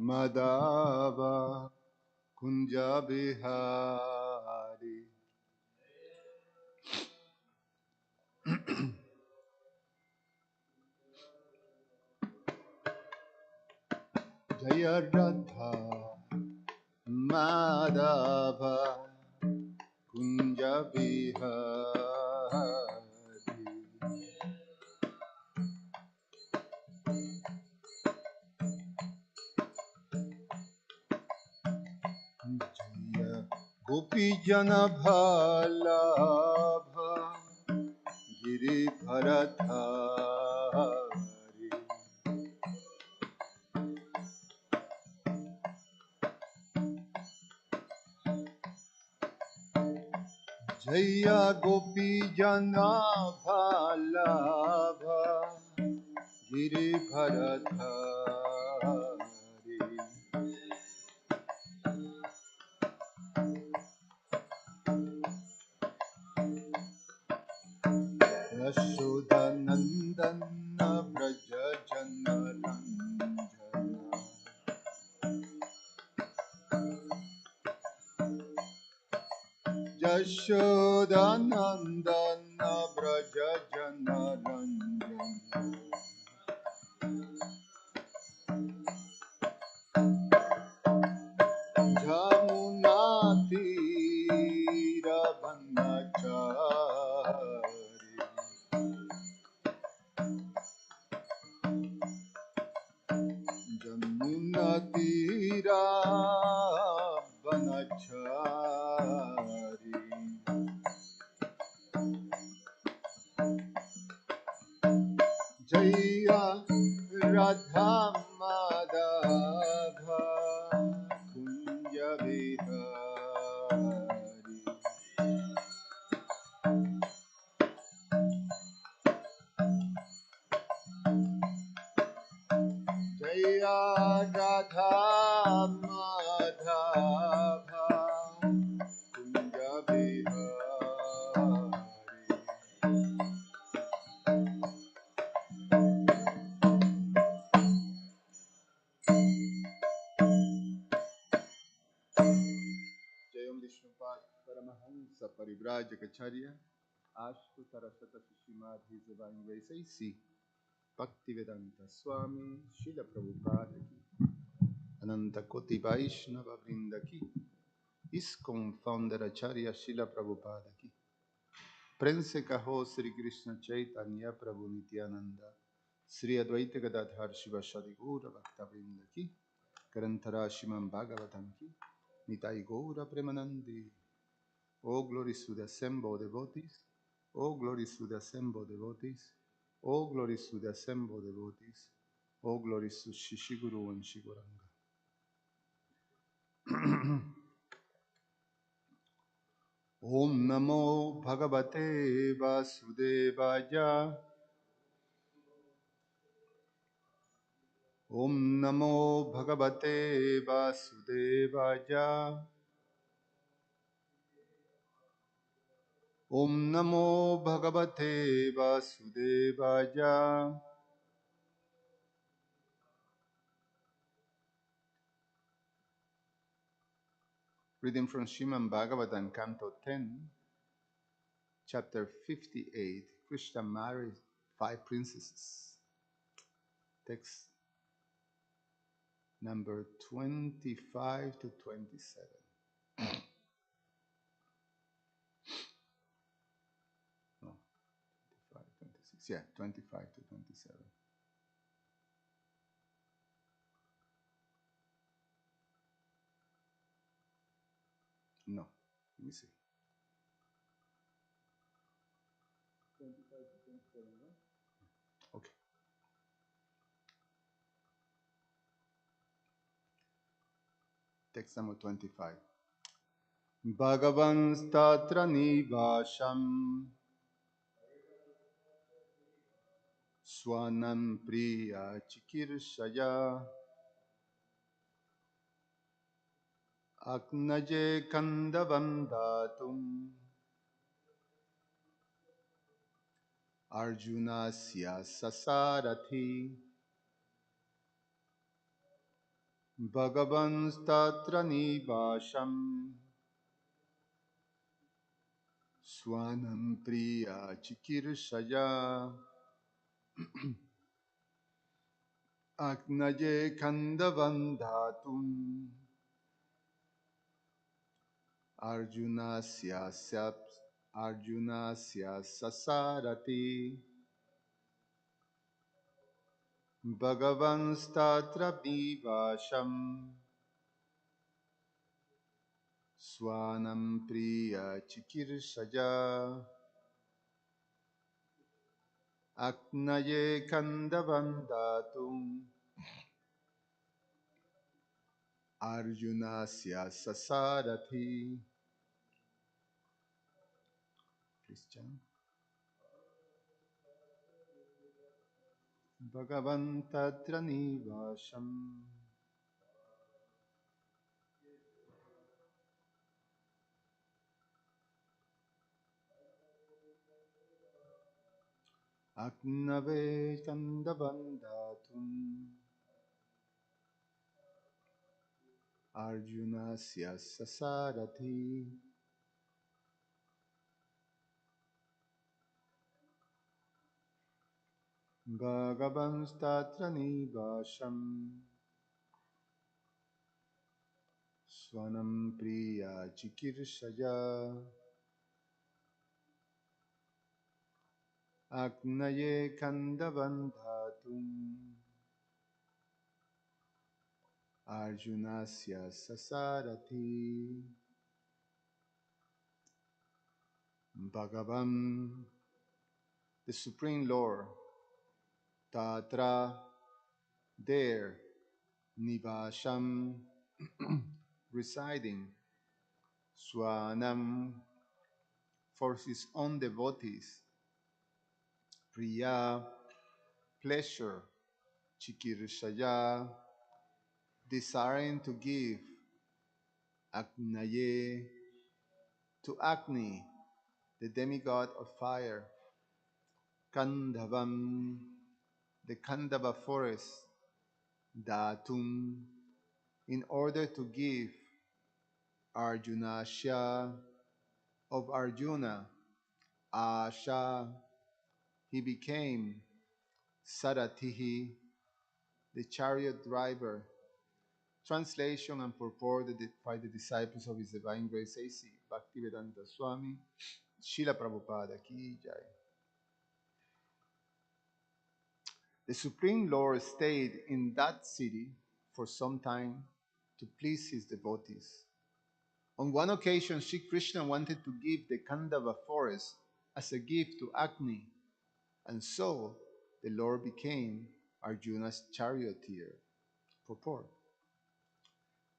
Madhava Kunja Bihari Jaya Radha Madhava Kunja Bihari Jaya Gopi Jana Bhalabha Giri Bharadhari Jaya Gopi Jana Bhalabha Giri Bharadhari Yashoda Nandana Braja Jana Ranjana Yashoda Nandana Braja Jana Ranjana Jamuna Tira Brahmachari Jamuna Tira Brahmachari Jaya Radha Madhava Kunja Vihari Jaya Radha Madhava Kunja Vihari Jayam Vishnupad Paramahansa Parivrajacharya Ashtu Tarasata Shishimadhi Zavani Vaisaisi Bhaktivedanta Swami Srila Prabhupada Ki Ananta Koti Vaishnava Vrinda Ki ISKCON Founder Acharya Srila Prabhupada Ki Prense Kaho Sri Krishna Chaitanya Prabhu Nityananda Sri Advaita Gadadhar Shivasadi Gura Bhakta Vrinda Ki Grantara Shiman Bhagavatam Ki Nitai Gaura Premanandi. Oh, glory to the assembled devotees. Oh, glory to the assembled devotees. Oh, glory to the assembled devotees. Oh, glory to Shishiguru and Shiguranga. Om Namo Bhagavate Vasudevaya. Om Namo Bhagavate Vasudevaya. Om Namo Bhagavate Vasudevaya. Reading from Srimad Bhagavatam, Canto 10, Chapter 58, Krishna married 5 princesses. Text number 25 to 27. No, 25, 26. Yeah, 25 to 27. No, let me see. 25 to 27, right? Okay. Text number 25. Bhagavan statra nivasham swanam priya chikirshaya Agnaje kandavam datum Arjuna sya sasarathi Bhagavanstatra nivasham Swanam priya chikirshaya Agnaye kandavandatum Arjunasya sap Arjunasya sasarati Bhagavanstatra nivasham Swanam priya chikirshaya Agnaye kandavandatum Arjunasya sasarati. Christian. Bhagavantatra nivasham. Agnave kandavandatum. Arjunasya sasarati. Bhagavantatra nivasham. Swanam priya chikirshaya. Agnaye kandavandatum. Arjunasya sasarati. Bhagavan, the Supreme Lord, Tatra, there, Nivasham, residing, Swanam, for his own devotees, Priya, pleasure, Chikirshaya, desiring to give, Agnaye, to Agni, the demigod of fire, Kandavam, the Kandava forest, Datum, in order to give Arjunasya, of Arjuna, Asha, he became Saratihi, the chariot driver. Translation and purport by the disciples of His Divine Grace A.C. Bhaktivedanta Swami, Srila Prabhupada Ki Jai. The Supreme Lord stayed in that city for some time to please his devotees. On one occasion, Sri Krishna wanted to give the Kandava forest as a gift to Agni, and so the Lord became Arjuna's charioteer. Purport.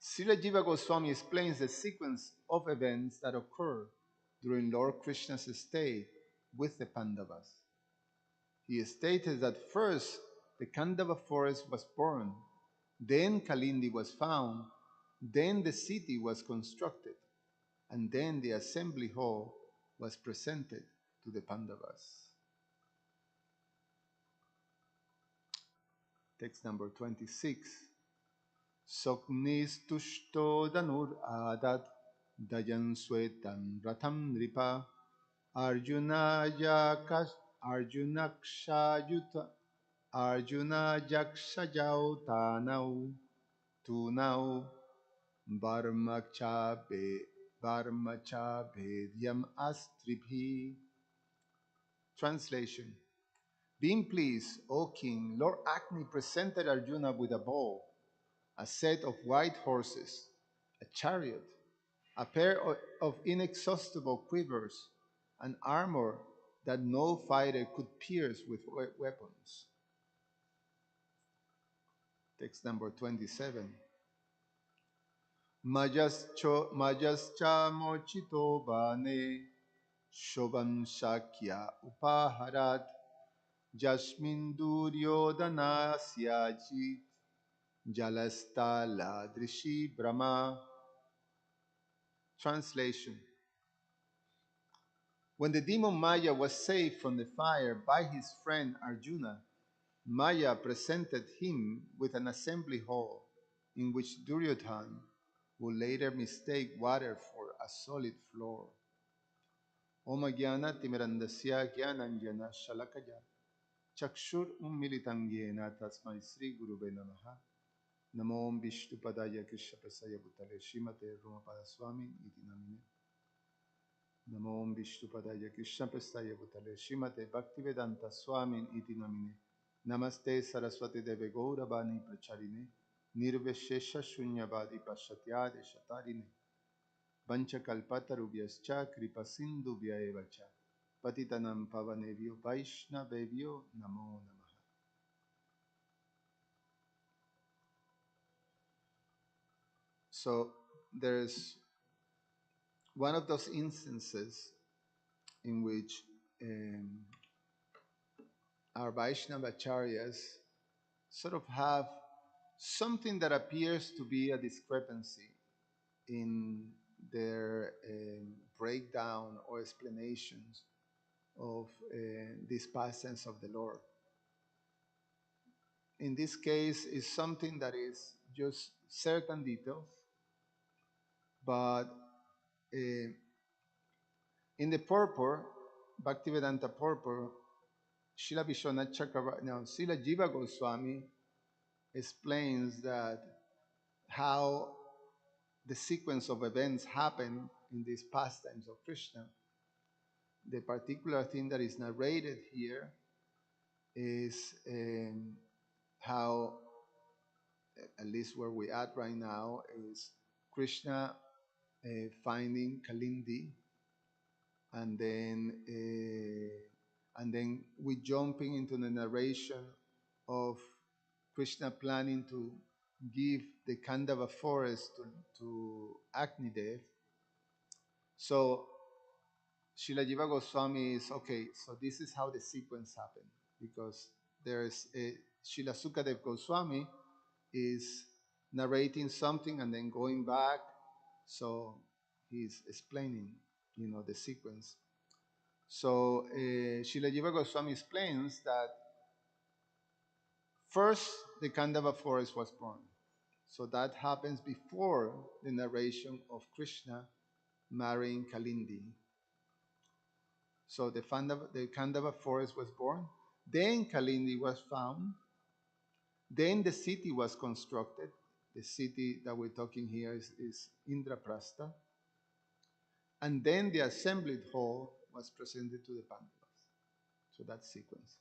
Srila Jiva Goswami explains the sequence of events that occurred during Lord Krishna's stay with the Pandavas. He stated that first the Kandava forest was born, then Kalindi was found, then the city was constructed, and then the assembly hall was presented to the Pandavas. Text number 26. Soknis tushto danur adat dayan swetam ratam ripa Arjuna yakas Arjuna kshayuta Arjuna yakshayau tanau tunau Barmacha Bhedyam Astribhi. Translation. Being pleased, O king, Lord Agni presented Arjuna with a bow, a set of white horses, a chariot, a pair of inexhaustible quivers, an armor that no fighter could pierce with weapons. Text number 27. Majascha mochito bane shobam shakya upaharat jasmin duryodhanasyaji jalastala drishi brahma. Translation. When the demon Maya was saved from the fire by his friend Arjuna, Maya presented him with an assembly hall. in which Duryodhan would later mistake water for a solid floor. Om Jnana Timirandasya Jnananjana Shalakaya Chakshur Ummilitam Yena Tasmai Sri Gurube Namaha Namo Vishnupadaya Krishnaprasaya Bhutale Srimate Rumapada Swami Iti Namine Namo Vishnupadaya Krishnaprasaya Bhutale Srimate Bhaktivedanta Swami Iti Namine Namaste Saraswati Deve Gauravani Pracharine Nirveshesha Shunyavadi Pashatyade Shatarine Vanchakalpatarubhyascha Kripasindubhya Evacha Patitanam Pavanevyo Vaishnavevyo Namo Namaha. So there's one of those instances in which our Vaishnava acharyas sort of have something that appears to be a discrepancy in their breakdown or explanations of this past tense of the Lord. In this case, is something that is just certain details, but in the purport, Bhaktivedanta purport, Srila Vishwanath Chakravarti, now Srila Jiva Goswami explains that how the sequence of events happen in these pastimes of Krishna. The particular thing that is narrated here is how, at least where we're at right now, is Krishna finding Kalindi, and then we jumping into the narration of Krishna planning to give the Kandava forest to Agnidev. So Srila Jiva Goswami is, okay, so this is how the sequence happened, because there's a Srila Sukadev Goswami is narrating something and then going back, so he's explaining, the sequence. So Srila Jiva Goswami explains that first the Kandava forest was born. So that happens before the narration of Krishna marrying Kalindi. So the Kandava forest was born. Then Kalindi was found. Then the city was constructed. The city that we're talking here is Indraprastha. And then the assembly hall was presented to the Pandavas. So that's sequence.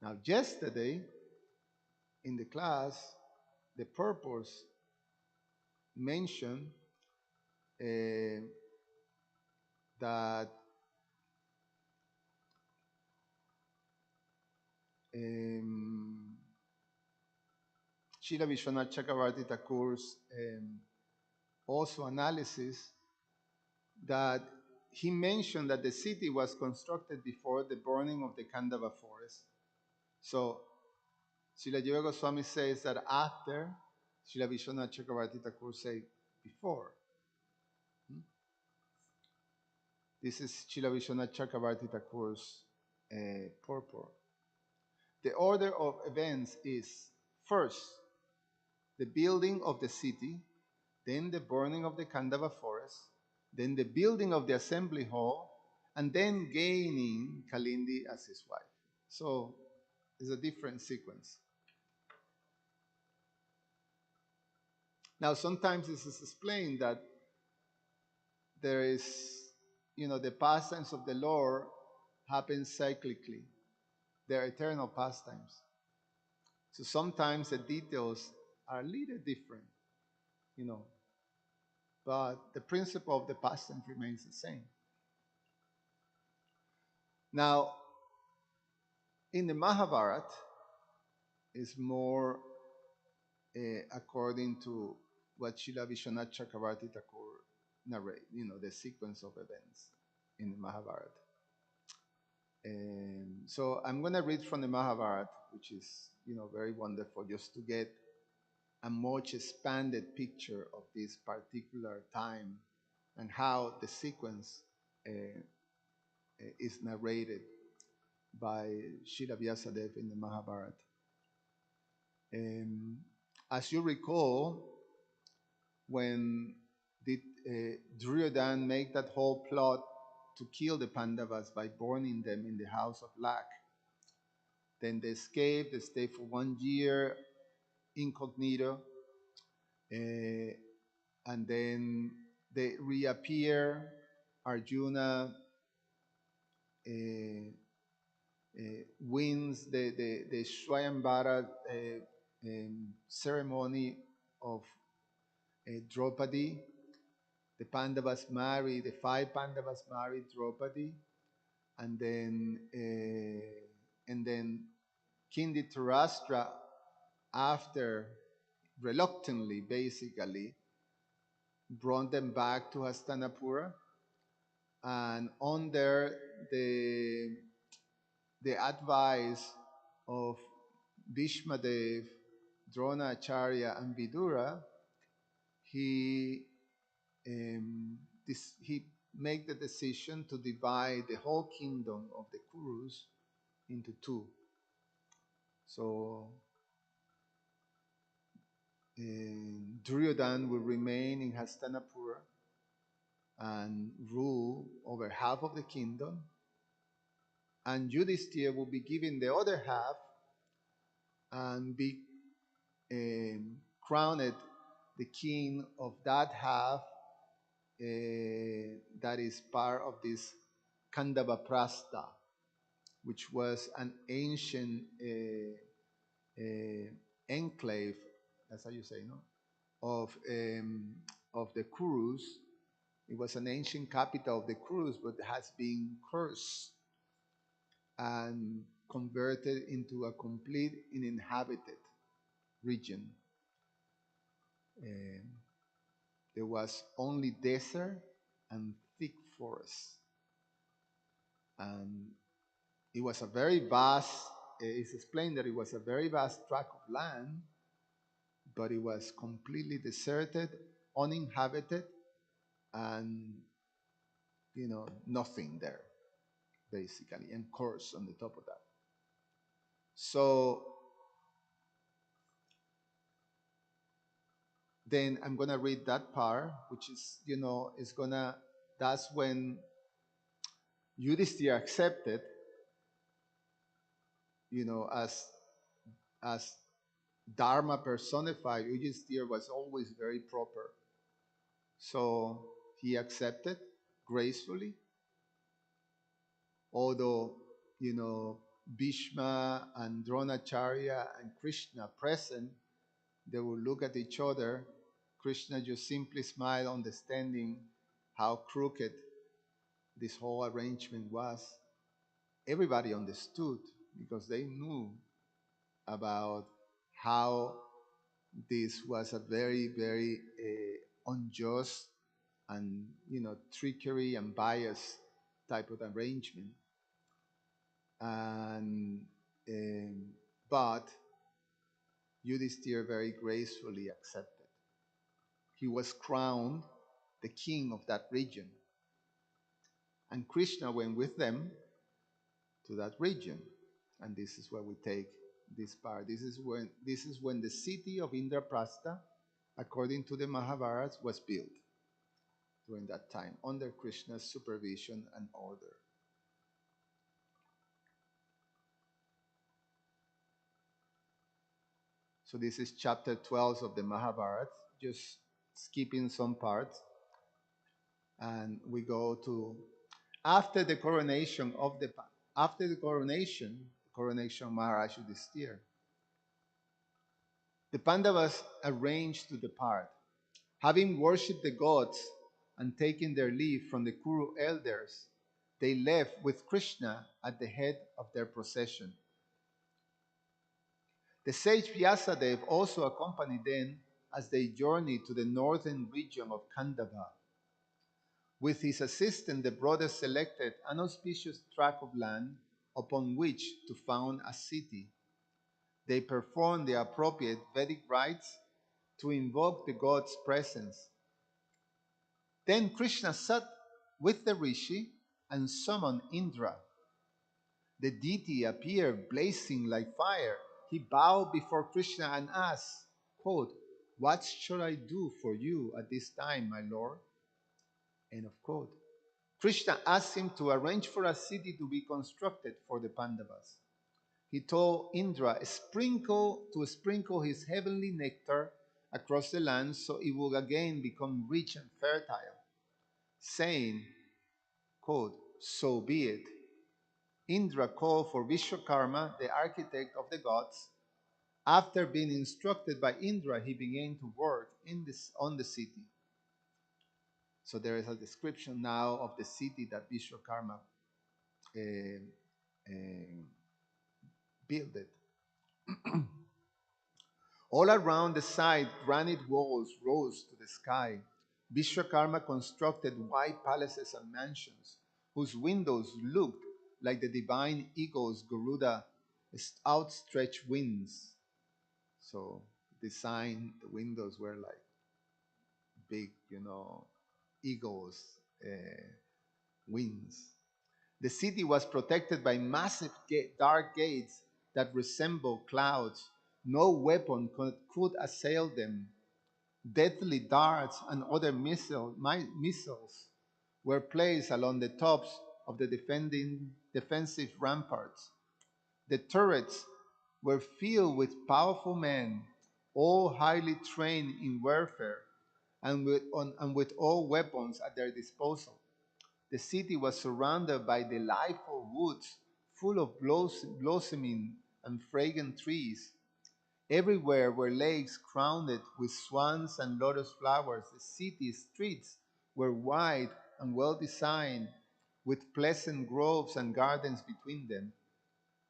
Now, yesterday in the class, the purpose mentioned that Srila Vishwanath Chakravarti Thakur's also analysis, that he mentioned that the city was constructed before the burning of the Kandava forest. So Srila Jiva Goswami says that after, Srila Vishwanath Chakravarti Thakur said before. This is Srila Vishwanath Chakravarti Thakur's purport. The order of events is first the building of the city, then the burning of the Kandava forest, then the building of the assembly hall, and then gaining Kalindi as his wife. So it's a different sequence. Now, sometimes this is explained that there is, the pastimes of the Lord happen cyclically. They're eternal pastimes. So sometimes the details are a little different, but the principle of the pastime remains the same. Now, in the Mahabharata, is more according to what Srila Vishwanath Chakravarti Thakur narrate, the sequence of events in the Mahabharata. So I'm going to read from the Mahabharata, which is, very wonderful, just to get a much expanded picture of this particular time and how the sequence is narrated by Srila Vyasadeva in the Mahabharata. As you recall, when did Duryodhan make that whole plot to kill the Pandavas by burning them in the house of Lak? Then they escape, they stay for 1 year incognito, uh, and then they reappear. Arjuna uh, wins the Swayambara ceremony of Draupadi. The Pandavas marry, the 5 Pandavas marry Draupadi, and then King Dhritarashtra, after reluctantly, basically, brought them back to Hastinapura, and under the the advice of Bhishmadev, Dronacharya, and Vidura, he he made the decision to divide the whole kingdom of the Kurus into two. So Duryodhan will remain in Hastinapura and rule over half of the kingdom, and Yudhishthira will be given the other half and be crowned the king of that half that is part of this Kandava Prastha, which was an ancient enclave, that's how you say, no, of the Kurus. It was an ancient capital of the Kurus, but has been cursed and converted into a complete uninhabited region. Um, there was only desert and thick forest, and it was a very vast. It's explained that it was a very vast tract of land, but it was completely deserted, uninhabited, and nothing there, basically, and course on the top of that. So then I'm gonna read that part, which is, that's when Yudhishthira accepted, as Dharma personified. Yudhishthira was always very proper. So he accepted gracefully, although, Bhishma and Dronacharya and Krishna present, they will look at each other. Krishna just simply smiled, understanding how crooked this whole arrangement was. Everybody understood because they knew about how this was a very, very unjust and trickery and bias type of arrangement. And but Yudhishthira very gracefully accepted. He was crowned the king of that region, and Krishna went with them to that region. And this is where we take this part. This is when the city of Indraprastha, according to the Mahabharata, was built during that time under Krishna's supervision and order. So this is chapter 12 of the Mahabharata, just skipping some parts. And we go to after the coronation of coronation of Maharaj Yudhishthira. The Pandavas arranged to depart. Having worshipped the gods and taken their leave from the Kuru elders, they left with Krishna at the head of their procession. The sage Vyasadeva also accompanied them as they journeyed to the northern region of Kandava. With his assistant, the brothers selected an auspicious tract of land upon which to found a city. They performed the appropriate Vedic rites to invoke the god's presence. Then Krishna sat with the rishi and summoned Indra. The deity appeared blazing like fire. He bowed before Krishna and asked, quote, "What shall I do for you at this time, my lord?" End of quote. Krishna asked him to arrange for a city to be constructed for the Pandavas. He told Indra to sprinkle his heavenly nectar across the land so it would again become rich and fertile, saying, quote, "So be it." Indra called for Vishwakarma, the architect of the gods. After being instructed by Indra, he began to work on the city. So there is a description now of the city that Vishwakarma uh, uh, built. All around the site, granite walls rose to the sky. Vishwakarma constructed white palaces and mansions, whose windows looked like the divine eagle's Garuda outstretched wings. So, the windows were like big, eagles' wings. The city was protected by massive dark gates that resembled clouds. No weapon could assail them. Deadly darts and other missiles were placed along the tops of the defensive ramparts. The turrets were filled with powerful men, all highly trained in warfare and with all weapons at their disposal. The city was surrounded by delightful woods full of blossoming and fragrant trees. Everywhere were lakes crowned with swans and lotus flowers. The city streets were wide and well designed, with pleasant groves and gardens between them.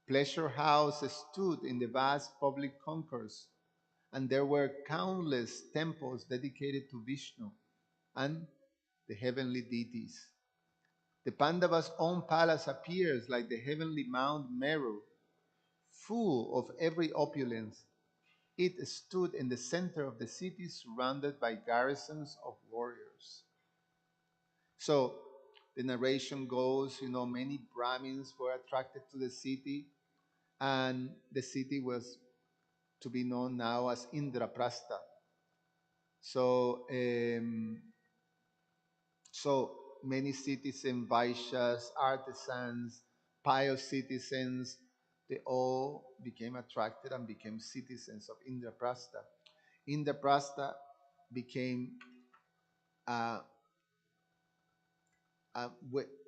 Pleasure houses stood in the vast public concourse, and there were countless temples dedicated to Vishnu and the heavenly deities. The Pandavas' own palace appears like the heavenly Mount Meru, full of every opulence. It stood in the center of the city, surrounded by garrisons of warriors. So the narration goes, many Brahmins were attracted to the city, and the city was to be known now as Indraprastha. So, so many citizens, Vaishyas, artisans, pious citizens, they all became attracted and became citizens of Indraprastha. Indraprastha became uh,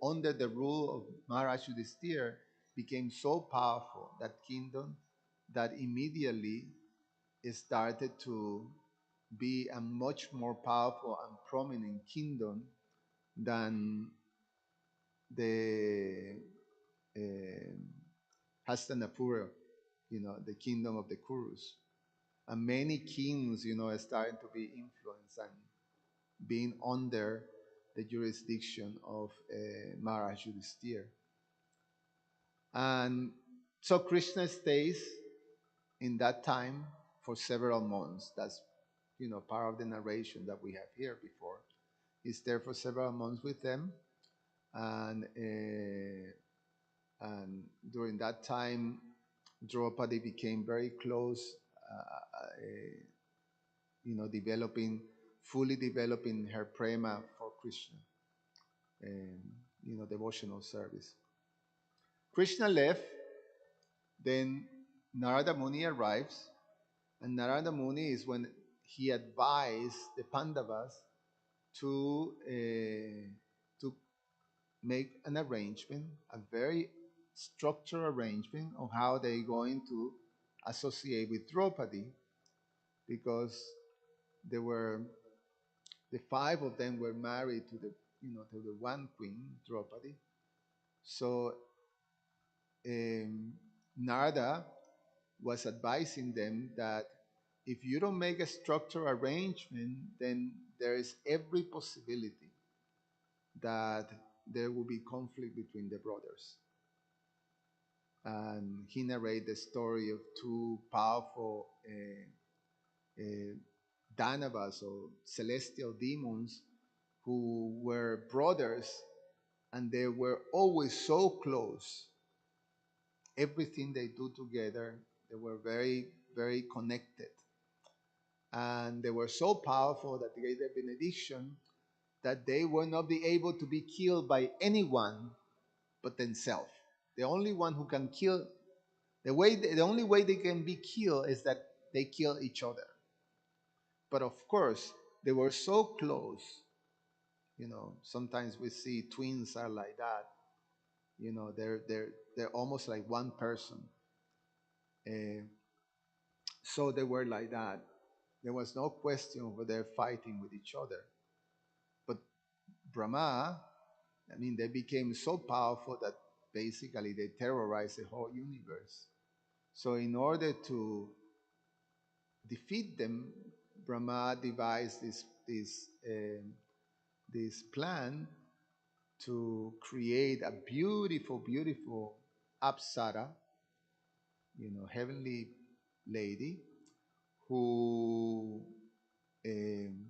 under the rule of Maharaj Yudhisthira, became so powerful, that kingdom, that immediately it started to be a much more powerful and prominent kingdom than the Hastinapura, the kingdom of the Kurus. And many kings, are starting to be influenced and being under the jurisdiction of Maharaj Yudhisthira. And so Krishna stays in that time for several months. That's, part of the narration that we have here before. He's there for several months with them. And during that time, Draupadi became very close, fully developing her prema for Krishna, and, devotional service. Krishna left, then Narada Muni arrives, and Narada Muni is when he advised the Pandavas to make an arrangement, a very structured arrangement of how they're going to associate with Draupadi, because there were the five of them were married to the one queen, Draupadi. So Narada was advising them that if you don't make a structured arrangement, then there is every possibility that there will be conflict between the brothers. And he narrated the story of two powerful Danavas, or celestial demons, who were brothers, and they were always so close. Everything they do together, they were very, very connected. And they were so powerful that they gave the benediction that they will not be able to be killed by anyone but themselves. The only one who can kill, the only way they can be killed is that they kill each other. But of course, they were so close. Sometimes we see twins are like that. They're almost like one person. Uh, so they were like that. There was no question of they're fighting with each other. But Brahma, I mean, they became so powerful that basically they terrorized the whole universe. So in order to defeat them, Brahma devised this plan to create a beautiful, beautiful Apsara, heavenly lady who, um,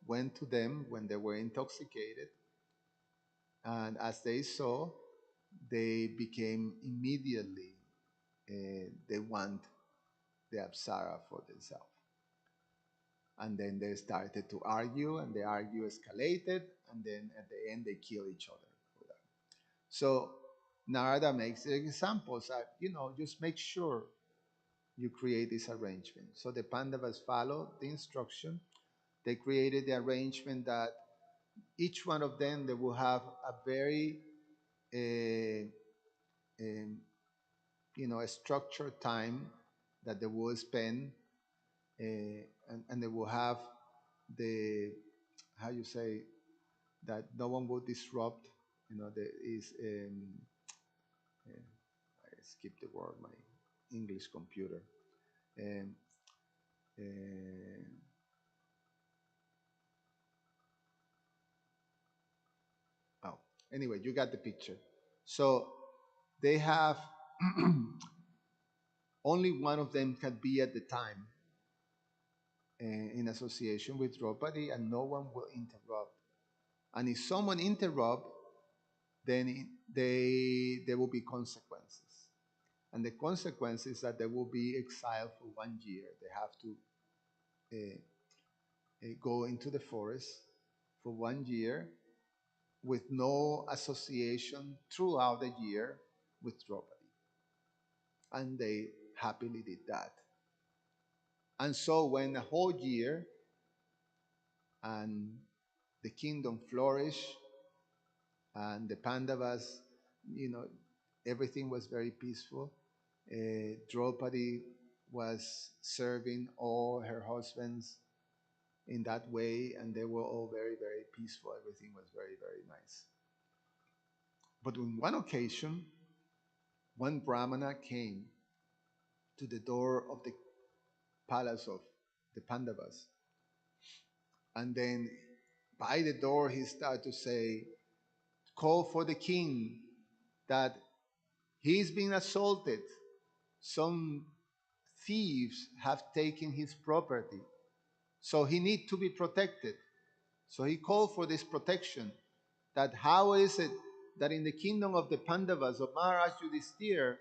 went to them when they were intoxicated, and as they saw, they became immediately they want the Apsara for themselves. And then they started to argue, and the argue escalated, and then at the end they kill each other for that. So Narada makes examples that, just make sure you create this arrangement. So the Pandavas followed the instruction. They created the arrangement that each one of them, they will have a very, uh, um, a structured time that they will spend, and they will have the, how you say, that no one will disrupt, there is, I skipped the word, my English computer. Um, uh, oh, anyway, you got the picture. So they have only one of them can be at the time in association with Draupadi, and no one will interrupt. And if someone interrupt, then there will be consequences. And the consequence is that they will be exiled for 1 year. They have to go into the forest for 1 year with no association throughout the year with Draupadi. And they happily did that. And so when a whole year and the kingdom flourished and the Pandavas, you know, everything was very peaceful. Draupadi was serving all her husbands in that way, and they were all very, very peaceful. Everything was very, very nice. But on one occasion, one Brahmana came to the door of the palace of the Pandavas, and then by the door he started to say, call for the king, that he's being assaulted. Some thieves have taken his property, so he needs to be protected. So he called for this protection. That how is it that in the kingdom of the Pandavas of Maharaj Yudhisthira,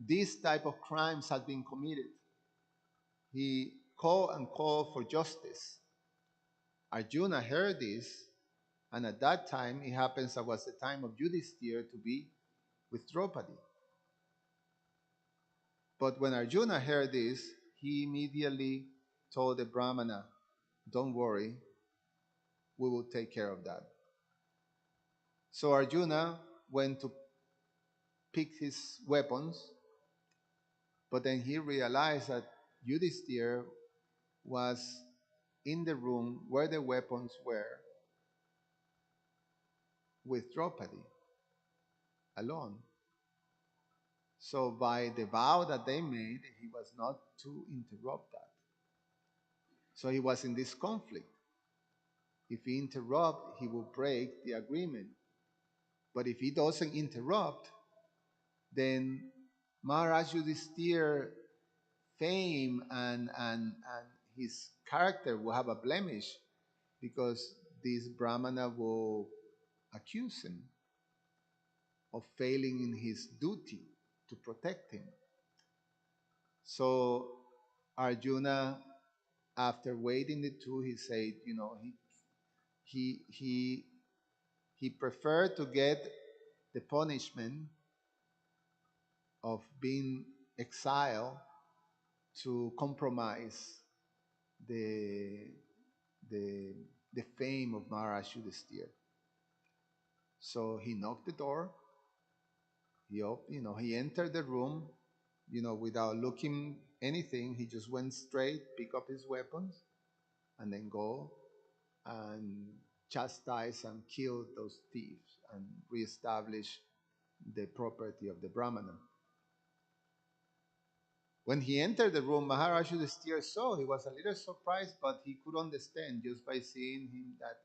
this type of crimes have been committed? He called and called for justice. Arjuna heard this, and at that time, it happens that was the time of Yudhisthira to be with Draupadi. But when Arjuna heard this, he immediately told the Brahmana, don't worry, we will take care of that. So Arjuna went to pick his weapons, but then he realized that Yudhisthira was in the room where the weapons were with Draupadi alone. So by the vow that they made, he was not to interrupt that. So he was in this conflict. If he interrupt, he will break the agreement. But if he doesn't interrupt, then Maharaj Yudhisthira fame and his character will have a blemish, because this Brahmana will accuse him of failing in his duty to protect him. So Arjuna after waiting the two, he said, he he he preferred to get the punishment of being exiled to compromise the the the fame of Maharaj Yudhisthira. So he knocked the door. He entered the room, without looking anything. He just went straight, pick up his weapons, and then go and chastise and kill those thieves and reestablish the property of the Brahmana. When he entered the room, Maharaj Yudhisthira saw, he was a little surprised, but he could understand just by seeing him that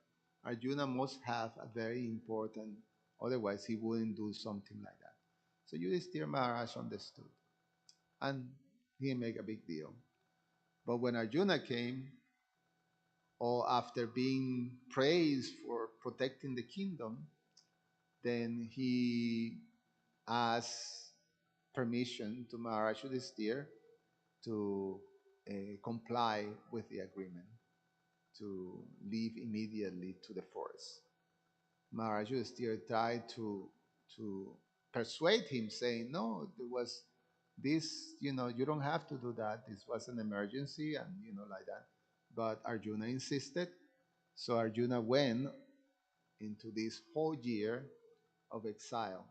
Arjuna must have a very important, otherwise he wouldn't do something like that. So Yudhisthira Maharaj understood, and he didn't make a big deal. But when Arjuna came, or after being praised for protecting the kingdom, then he asked permission to Maharaj Yudhisthira to comply with the agreement to leave immediately to the forest. Maharaj Yudhisthira tried to persuade him, saying, "No, there was this, you don't have to do that. This was an emergency," and like that. But Arjuna insisted, so Arjuna went into this whole year of exile.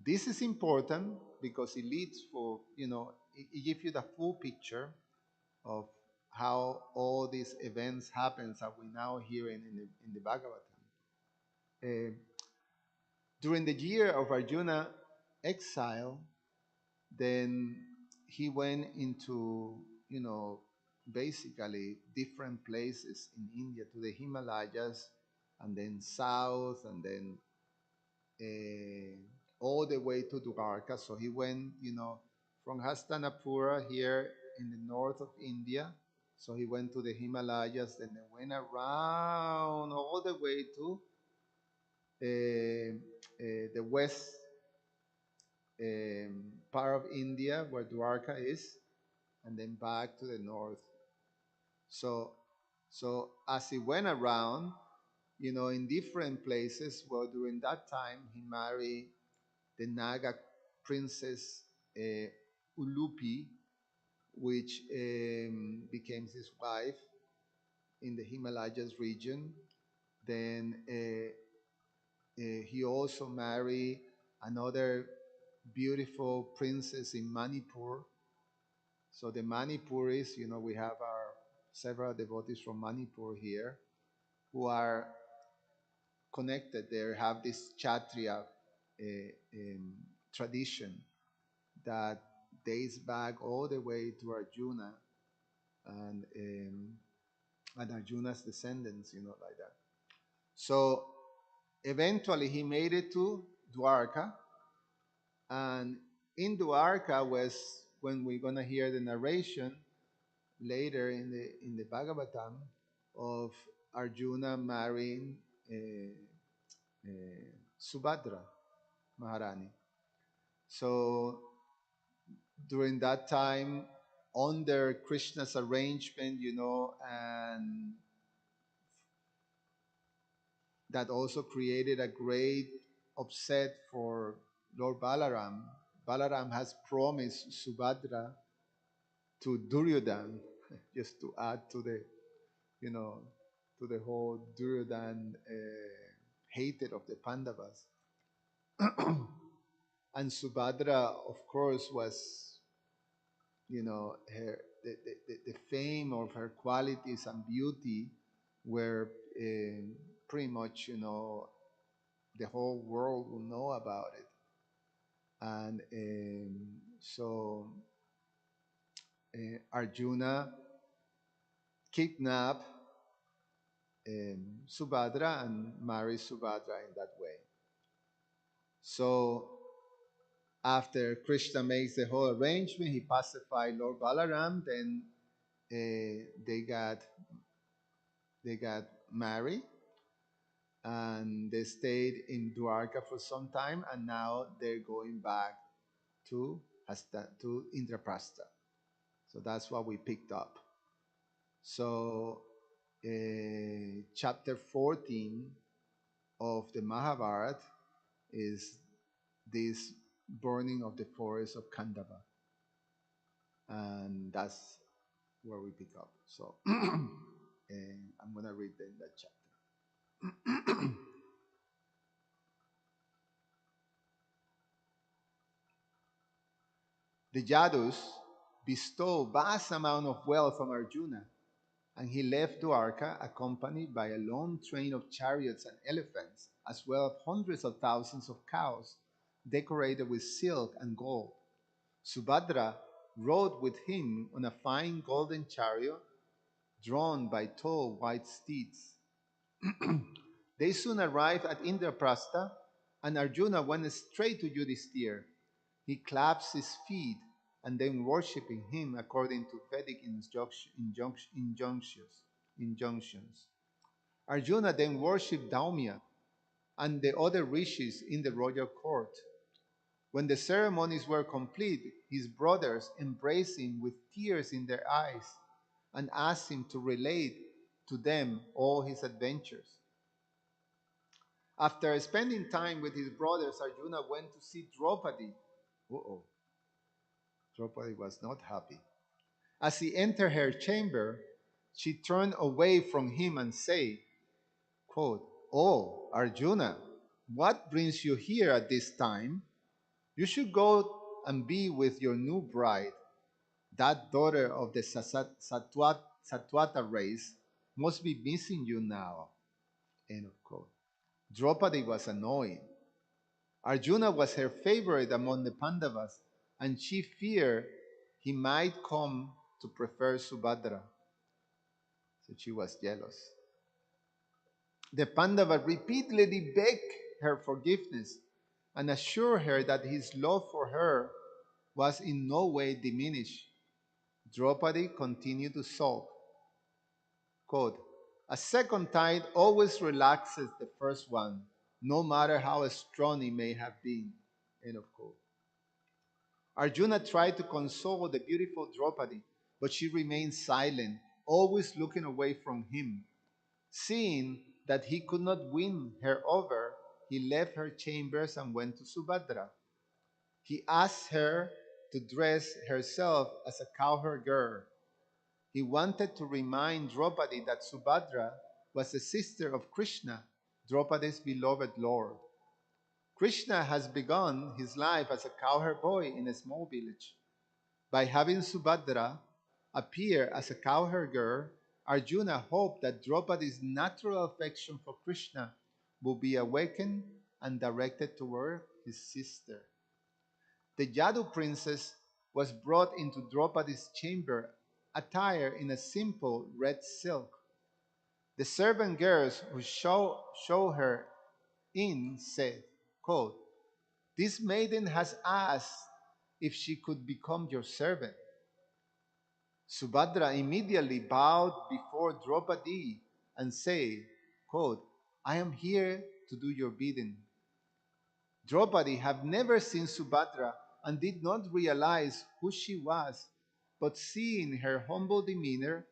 This is important because it leads for, it gives you the full picture of how all these events happens that we now hear in the Bhagavatam. Uh, During the year of Arjuna exile, then he went into, basically different places in India, to the Himalayas, and then south, and then all the way to Dwarka. So he went, from Hastinapura here in the north of India. So he went to the Himalayas, and then went around all the way to the west part of India, where Dwarka is, and then back to the north. So, as he went around, in different places, well, during that time, he married the Naga princess Ulupi, which became his wife in the Himalayas region. Then he also married another beautiful princess in Manipur. So the Manipuris, we have our several devotees from Manipur here who are connected. They have this Kshatriya tradition that dates back all the way to Arjuna and Arjuna's descendants, like that. So eventually he made it to Dwarka, and in Dwarka was when we're gonna hear the narration later in the Bhagavatam of Arjuna marrying Subhadra Maharani. So during that time, under Krishna's arrangement, and that also created a great upset for Lord Balaram. Balaram has promised Subhadra to Duryodhan, just to add to the, to the whole Duryodhan hatred of the Pandavas. And Subhadra, of course, was, her the fame of her qualities and beauty were pretty much, the whole world will know about it. And so Arjuna kidnapped Subhadra and married Subhadra in that way. So after Krishna makes the whole arrangement, he pacified Lord Balaram. Then they got married, and they stayed in Dwarka for some time, and now they're going back to to Indraprastha. So that's what we picked up So, chapter 14 of the Mahabharata is this burning of the forest of Kandava. And that's where we pick up. So, and I'm going to read that chapter. The Yadus bestow vast amount of wealth on Arjuna, and he left Dwarka accompanied by a long train of chariots and elephants, as well as hundreds of thousands of cows decorated with silk and gold. Subhadra rode with him on a fine golden chariot drawn by tall white steeds. They soon arrived at Indraprastha, and Arjuna went straight to Yudhishthir. He claps his feet and then worshipping him according to Vedic injunctions. Arjuna then worshipped Daumya and the other rishis in the royal court. When the ceremonies were complete, his brothers embraced him with tears in their eyes and asked him to relate to them all his adventures. After spending time with his brothers, Arjuna went to see Draupadi. Uh-oh. Draupadi was not happy. As he entered her chamber, she turned away from him and said, quote, "Oh, Arjuna, what brings you here at this time? You should go and be with your new bride. That daughter of the Satwata race must be missing you now." End of quote. Draupadi was annoyed. Arjuna was her favorite among the Pandavas, and she feared he might come to prefer Subhadra. So she was jealous. The Pandava repeatedly begged her forgiveness and assured her that his love for her was in no way diminished. Draupadi continued to sulk. Quote, "A second tide always relaxes the first one, no matter how strong it may have been." End of quote. Arjuna tried to console the beautiful Draupadi, but she remained silent, always looking away from him. Seeing that he could not win her over, he left her chambers and went to Subhadra. He asked her to dress herself as a cowherd girl. He wanted to remind Draupadi that Subhadra was the sister of Krishna, Draupadi's beloved lord. Krishna has begun his life as a cowherd boy in a small village. By having Subhadra appear as a cowherd girl, Arjuna hoped that Draupadi's natural affection for Krishna would be awakened and directed toward his sister. The Yadu princess was brought into Draupadi's chamber attired in a simple red silk. The servant girls who show her in said, quote, "This maiden has asked if she could become your servant." Subhadra immediately bowed before Draupadi and said, quote, "I am here to do your bidding." Draupadi had never seen Subhadra and did not realize who she was, but seeing her humble demeanor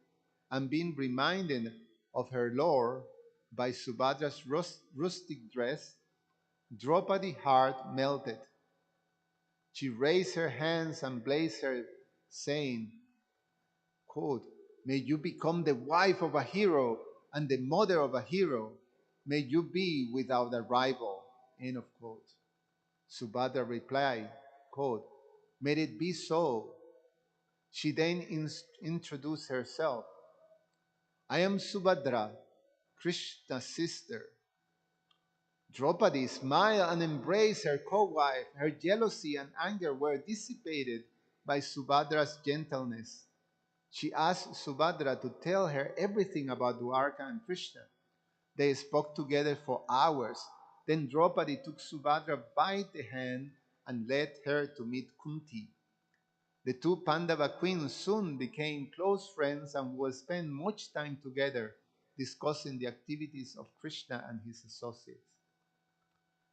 and being reminded of her lord by Subhadra's rustic dress, Draupadi's heart melted. She raised her hands and blessed her, saying, quote, "May you become the wife of a hero and the mother of a hero. May you be without a rival." End of quote. Subhadra replied, quote, "May it be so." She then introduced herself. "I am Subhadra, Krishna's sister." Draupadi smiled and embraced her co-wife. Her jealousy and anger were dissipated by Subhadra's gentleness. She asked Subhadra to tell her everything about Dwarka and Krishna. They spoke together for hours. Then Draupadi took Subhadra by the hand and led her to meet Kunti. The two Pandava queens soon became close friends and would spend much time together discussing the activities of Krishna and his associates.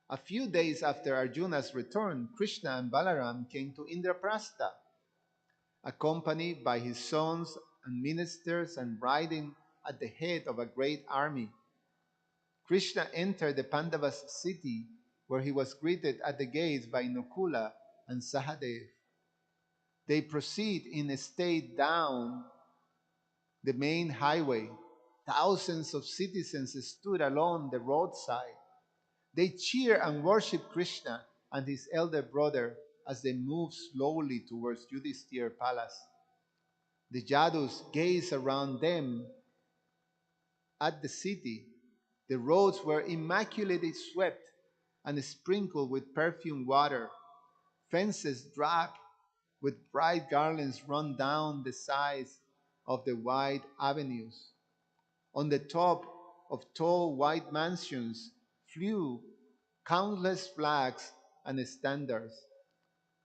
A few days after Arjuna's return, Krishna and Balaram came to Indraprastha, accompanied by his sons and ministers and riding at the head of a great army. Krishna entered the Pandavas' city, where he was greeted at the gates by Nakula and Sahadev. They proceed in a state down the main highway. Thousands of citizens stood along the roadside. They cheer and worship Krishna and his elder brother as they move slowly towards Yudhishthira palace. The Yadus gaze around them at the city. The roads were immaculately swept and sprinkled with perfumed water. Fences draped with bright garlands run down the sides of the wide avenues. On the top of tall white mansions flew countless flags and standards.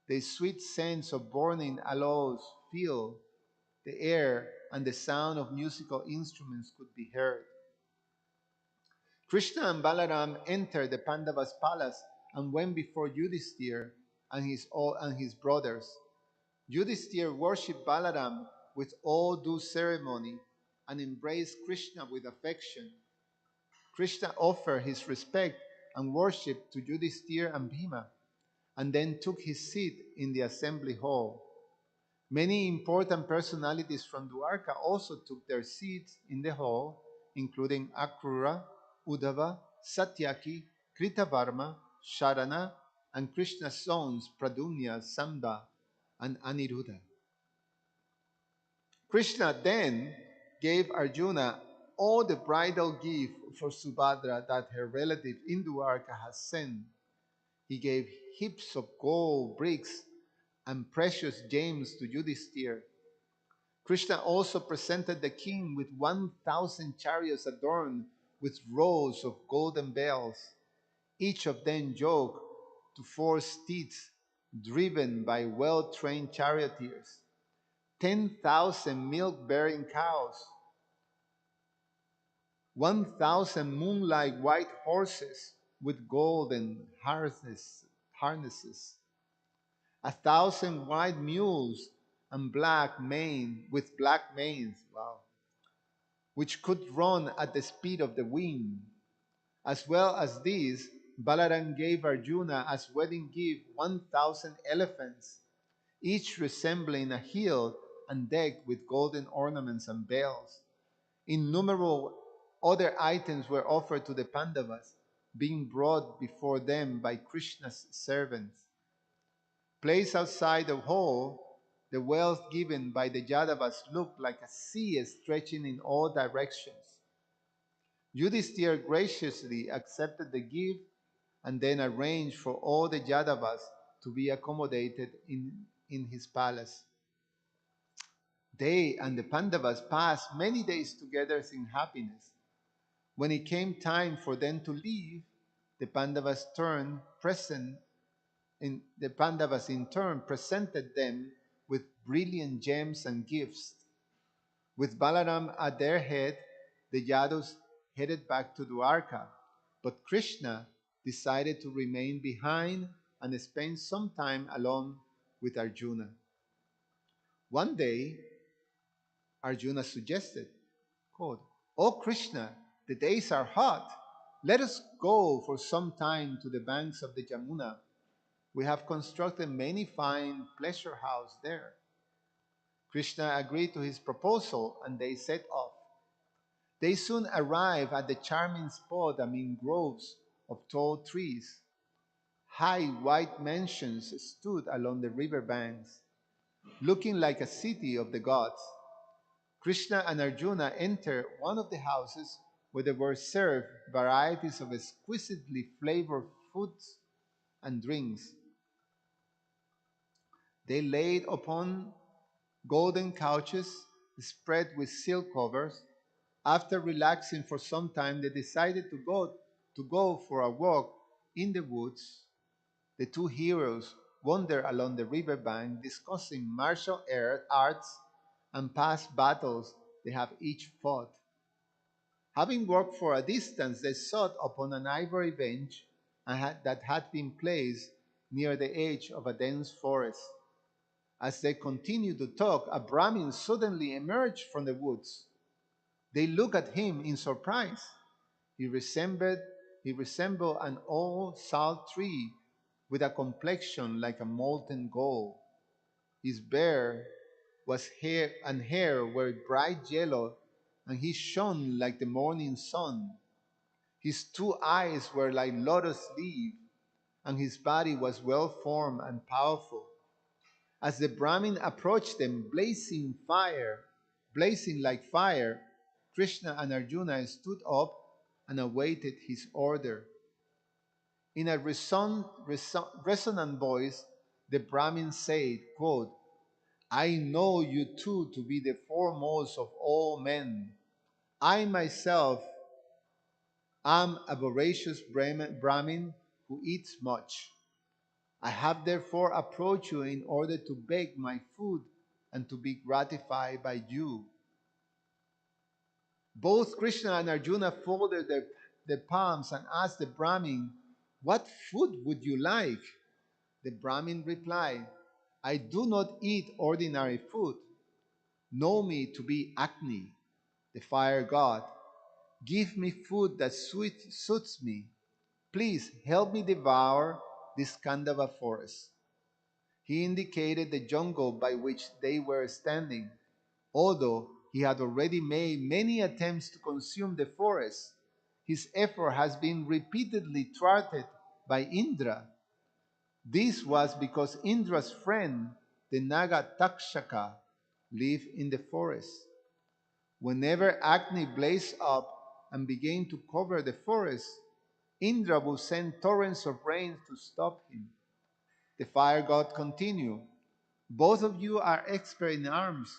The sweet scents of burning aloes filled the air, and the sound of musical instruments could be heard. Krishna and Balaram entered the Pandavas' palace and went before Yudhishthira and his brothers. Yudhishthira worshipped Balaram with all due ceremony and embraced Krishna with affection. Krishna offered his respect and worship to Yudhishthira and Bhima, and then took his seat in the assembly hall. Many important personalities from Dwarka also took their seats in the hall, including Akrura, Uddhava, Satyaki, Kritavarma, Sharana, and Krishna's sons Pradyumna, Samba, and Aniruddha. Krishna then gave Arjuna all the bridal gift for Subhadra that her relative in Dwarka has sent. He gave heaps of gold bricks and precious gems to Yudhishthira. Krishna also presented the king with 1,000 chariots adorned with rows of golden bells, each of them yoked to 4 steeds driven by well-trained charioteers, 10,000 milk-bearing cows, 1,000 moonlight white horses with golden harnesses, 1,000 white mules and black manes, wow, which could run at the speed of the wind. As well as these, Balaram gave Arjuna as wedding gift 1,000 elephants, each resembling a hill and decked with golden ornaments and bells. Innumerable other items were offered to the Pandavas, being brought before them by Krishna's servants. Placed outside the hall, the wealth given by the Yadavas looked like a sea stretching in all directions. Yudhishthira graciously accepted the gift and then arranged for all the Yadavas to be accommodated in his palace. They and the Pandavas passed many days together in happiness. When it came time for them to leave, the Pandavas in turn presented them with brilliant gems and gifts. With Balaram at their head, the Yadus headed back to Dwarka, but Krishna decided to remain behind and spend some time alone with Arjuna. One day, Arjuna suggested, quote, "O Krishna, the days are hot. Let us go for some time to the banks of the Jamuna. We have constructed many fine pleasure houses there." Krishna agreed to his proposal and they set off. They soon arrived at the charming spot amid groves of tall trees. High white mansions stood along the river banks, looking like a city of the gods. Krishna and Arjuna entered one of the houses where they were served varieties of exquisitely flavored foods and drinks. They laid upon golden couches spread with silk covers. After relaxing for some time, they decided to go for a walk in the woods. The two heroes wandered along the riverbank, discussing martial arts and past battles they have each fought. Having walked for a distance, they sat upon an ivory bench that had been placed near the edge of a dense forest. As they continued to talk, a Brahmin suddenly emerged from the woods. They looked at him in surprise. He resembled, he resembled an old salt tree with a complexion like a molten gold. His beard was hair and hair were bright yellow, and he shone like the morning sun. His two eyes were like lotus leaves, and his body was well formed and powerful. As the Brahmin approached them, blazing like fire, Krishna and Arjuna stood up and awaited his order. In a resonant voice, the Brahmin said, quote, I know you two to be the foremost of all men. I myself am a voracious Brahmin who eats much. I have therefore approached you in order to beg my food and to be gratified by you. Both Krishna and Arjuna folded their palms and asked the Brahmin, what food would you like? The Brahmin replied, I do not eat ordinary food. Know me to be Agni, the fire god. Give me food that suits me. Please help me devour this Kandava forest. He indicated the jungle by which they were standing. Although he had already made many attempts to consume the forest, his effort has been repeatedly thwarted by Indra. This was because Indra's friend, the Naga Takshaka, lived in the forest. Whenever Agni blazed up and began to cover the forest, Indra would send torrents of rain to stop him. The fire god continued, both of you are expert in arms.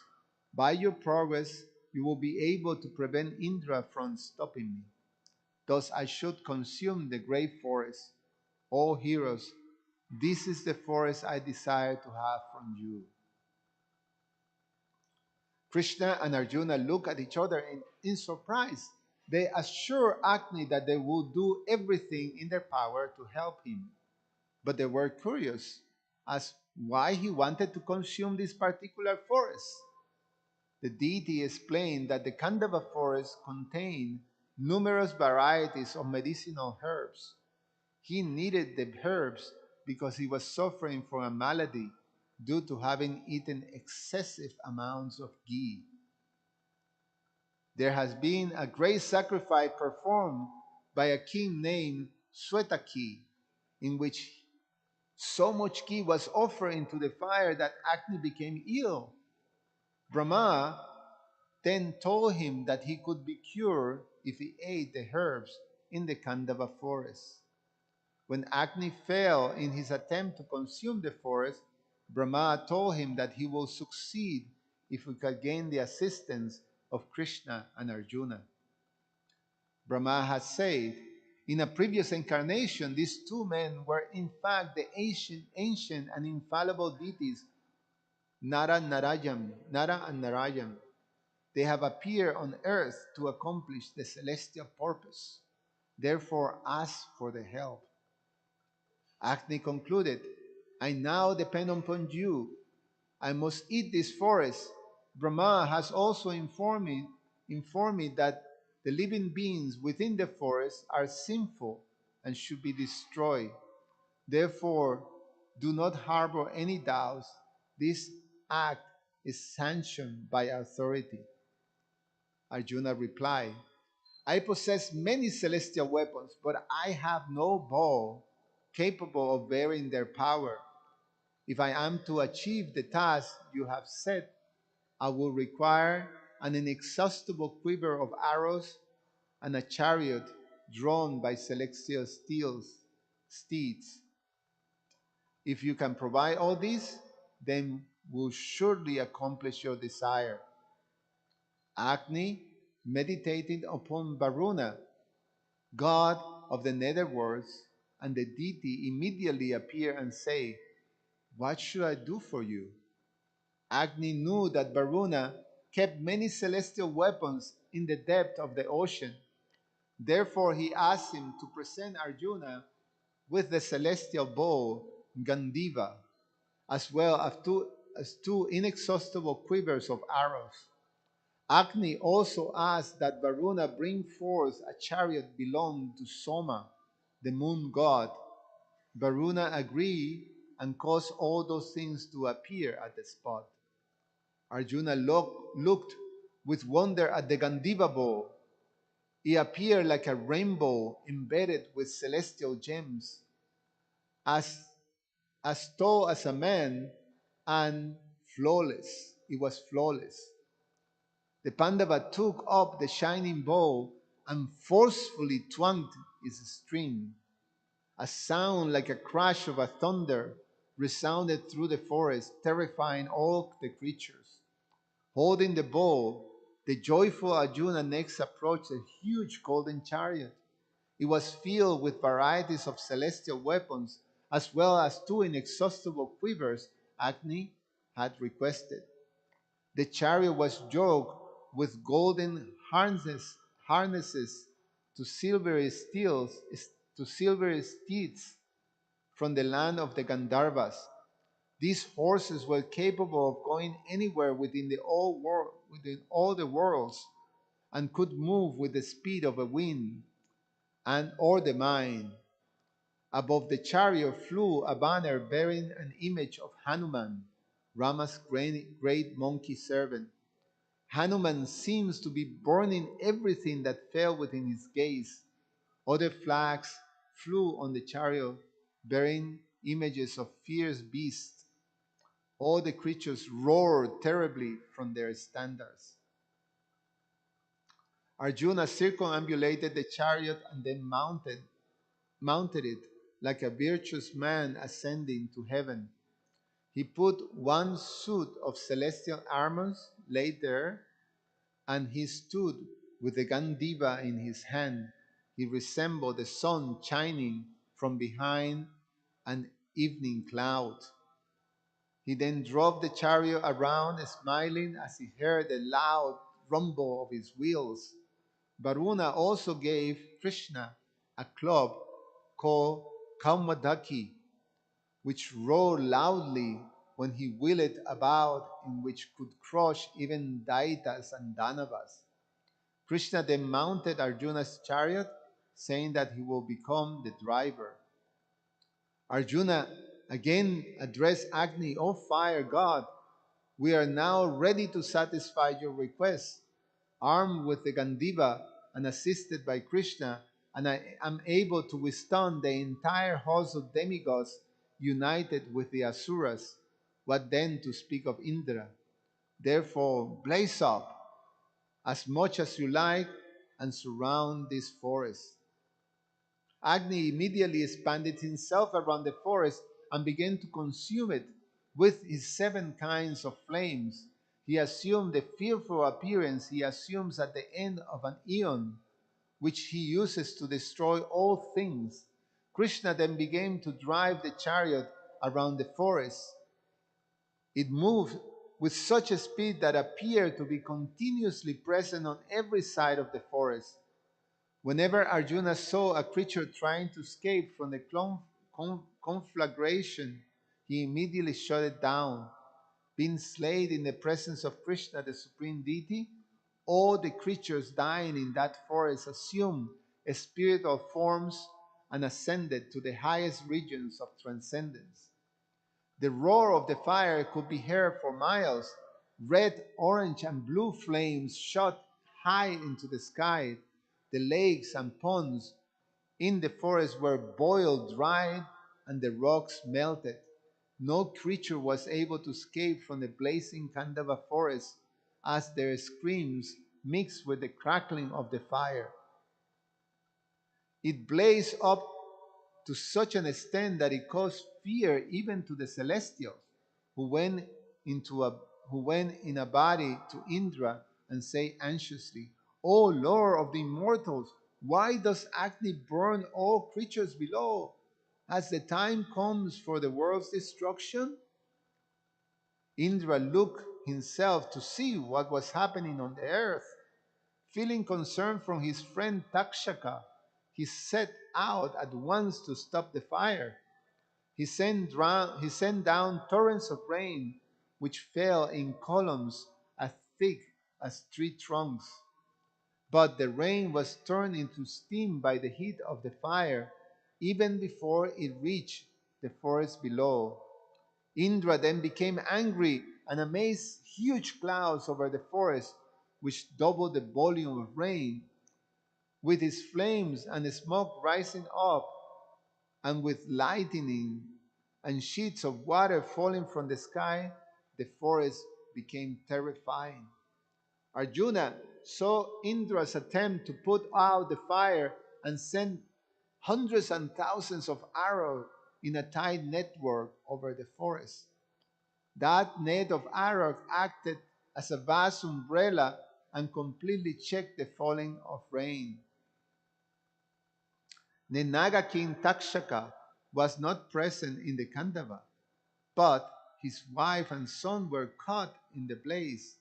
By your progress, you will be able to prevent Indra from stopping me. Thus I should consume the great forest. O heroes, this is the forest I desire to have from you. Krishna and Arjuna look at each other in surprise. They assure Agni that they will do everything in their power to help him. But they were curious as why he wanted to consume this particular forest. The deity explained that the Kandava forest contained numerous varieties of medicinal herbs. He needed the herbs because he was suffering from a malady due to having eaten excessive amounts of ghee. There has been a great sacrifice performed by a king named Swetaki, in which so much ghee was offered into the fire that Agni became ill. Brahma then told him that he could be cured if he ate the herbs in the Kandava forest. When Agni fell in his attempt to consume the forest, Brahma told him that he will succeed if he could gain the assistance of Krishna and Arjuna. Brahma has said, in a previous incarnation, these two men were in fact the ancient and infallible deities Nara and Narayan. They have appeared on earth to accomplish the celestial purpose. Therefore, ask for the help. Agni concluded, I now depend upon you. I must eat this forest. Brahma has also informed me that the living beings within the forest are sinful and should be destroyed. Therefore, do not harbor any doubts. This act is sanctioned by authority. Arjuna replied, I possess many celestial weapons, but I have no bow capable of bearing their power. If I am to achieve the task you have set, I will require an inexhaustible quiver of arrows and a chariot drawn by celestial steeds. If you can provide all this, then will surely accomplish your desire. Agni meditated upon Varuna, god of the netherworlds, and the deity immediately appeared and said, what should I do for you? Agni knew that Varuna kept many celestial weapons in the depth of the ocean. Therefore, he asked him to present Arjuna with the celestial bow Gandiva, as well as two inexhaustible quivers of arrows. Agni also asked that Varuna bring forth a chariot belonging to Soma, the moon god. Varuna agreed and caused all those things to appear at the spot. Arjuna looked with wonder at the Gandiva bow. It appeared like a rainbow embedded with celestial gems, as, as tall as a man and flawless. It was flawless. The Pandava took up the shining bow and forcefully twanged its string. A sound like a crash of a thunder resounded through the forest, terrifying all the creatures. Holding the bow, the joyful Arjuna next approached a huge golden chariot. It was filled with varieties of celestial weapons, as well as two inexhaustible quivers Agni had requested. The chariot was yoked with golden harnesses to silvery steeds from the land of the Gandharvas. These horses were capable of going anywhere within all the worlds, and could move with the speed of a wind and or the mind. Above the chariot flew a banner bearing an image of Hanuman, Rama's great monkey servant. Hanuman seems to be burning everything that fell within his gaze. Other flags flew on the chariot, bearing images of fierce beasts. All the creatures roared terribly from their standards. Arjuna circumambulated the chariot and then mounted it like a virtuous man ascending to heaven. He put one suit of celestial armors laid there, and he stood with the Gandiva in his hand. He resembled the sun shining from behind an evening cloud. He then drove the chariot around, smiling as he heard the loud rumble of his wheels. Varuna also gave Krishna a club called Kaumadaki, which roared loudly when he wheeled about, and which could crush even Daitas and Danavas. Krishna then mounted Arjuna's chariot, saying that he will become the driver. Arjuna again addressed Agni, "O fire god, we are now ready to satisfy your request. Armed with the Gandiva and assisted by Krishna, and I am able to withstand the entire host of demigods united with the Asuras. What then to speak of Indra? Therefore, blaze up as much as you like and surround this forest." Agni immediately expanded himself around the forest and began to consume it with his seven kinds of flames. He assumed the fearful appearance he assumes at the end of an eon, which he uses to destroy all things. Krishna then began to drive the chariot around the forest. It moved with such a speed that appeared to be continuously present on every side of the forest. Whenever Arjuna saw a creature trying to escape from the conflagration, he immediately shut it down. Being slain in the presence of Krishna, the supreme deity, all the creatures dying in that forest assumed spiritual forms and ascended to the highest regions of transcendence. The roar of the fire could be heard for miles. Red, orange, and blue flames shot high into the sky. The lakes and ponds in the forest were boiled, dried, and the rocks melted. No creature was able to escape from the blazing Kandava forest, as their screams mixed with the crackling of the fire. It blazed up to such an extent that it caused fear even to the celestials, who went into a who went in a body to Indra and say anxiously, "O Lord of the immortals, why does Agni burn all creatures below? Has the time comes for the world's destruction?" Indra looked himself to see what was happening on the earth. Feeling concern from his friend Takshaka, he set out at once to stop the fire. He sent down torrents of rain. which fell in columns as thick as tree trunks. But the rain was turned into steam by the heat of the fire, even before it reached the forest below. Indra then became angry and amazed huge clouds over the forest, which doubled the volume of rain, with its flames and smoke rising up, and with lightning and sheets of water falling from the sky. The forest became terrifying. Arjuna saw Indra's attempt to put out the fire and sent hundreds and thousands of arrows in a tight network over the forest. That net of arrows acted as a vast umbrella and completely checked the falling of rain. The Naga king Takshaka was not present in the Kandava, but his wife and son were caught in the blaze.